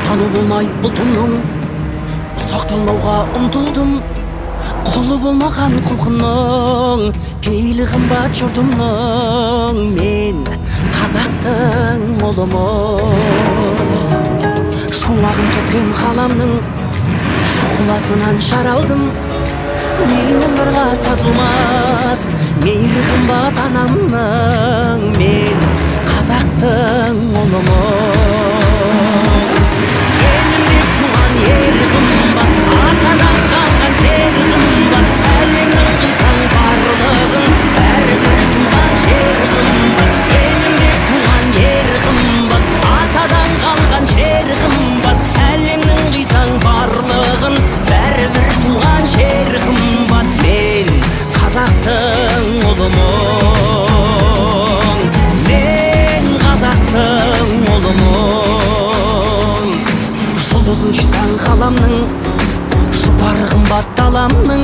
Аны болмай ұлтымның сақталмауға ұмтылдым. Құлы болмаған құлқынның, пейілі қымбат жұртымның. Мен қазақтың ұлымын. Шуағын төккен қаламның шұғыласынан шаралдым. Миллионларға сатылмас мейлі қымбат анамның. Мен қазақтың ұлымын. Елім деп туған ері қымбат, атадан қалған жері қымбат. Әлемнің қисаң барлығын, бәрібір туған жері қымбат. Елім деп туған ері қымбат, атадан қалған жері қымбат. Әлемнің қисаң барлығын, бәрібір туған жері қымбат. Мен қазақтың ұлымын. Мен қазақтың ұлымын. Жұлдызын жисаң қаламның, жұпары қымбат даламның.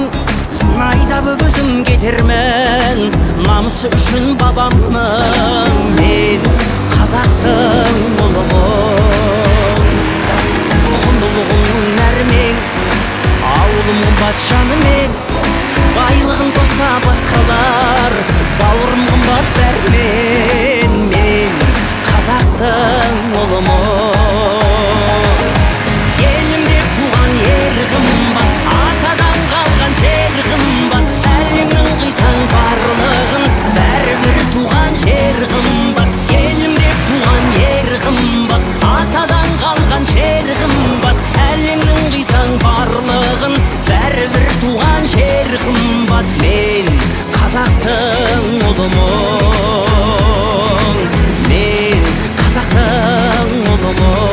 Найза өзім кетермін, намысы үшін бабамның. Мен қазақтың ұлымын. Құндылығымның нәрмен, ауылым қымбат жанымен. Байлығын қоса басқалар, бауырым қымбат бәрмен. Мен қазақтың ұлымын. Елім деп туған ері қымбат, атадан қалған жері қымбат. Әлемнің қисаң барлығын, бәрібір туған жері қымбат. Елім деп туған ері қымбат, атадан қалған жері қымбат. Әлемнің қисаң барлығын, бәрібір туған жері қымбат. Мен қазақтың ұлымын. Мен қазақтың ұлымын.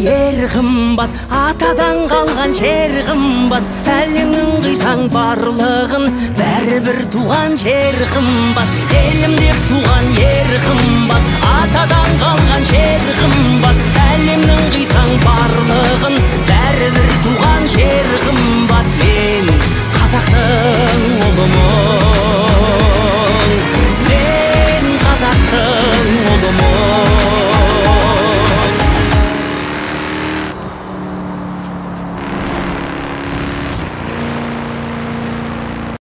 Ері қымбат, атадан қалған жері қымбат. Әлемнің қисаң барлығын, бәрібір туған жері қымбат. Елім деп туған ері қымбат, атадан қалған жері қымбат. Әлемнің қисаң барлығын, бәрібір туған жері қымбат. Мен қазақтың ұлымын.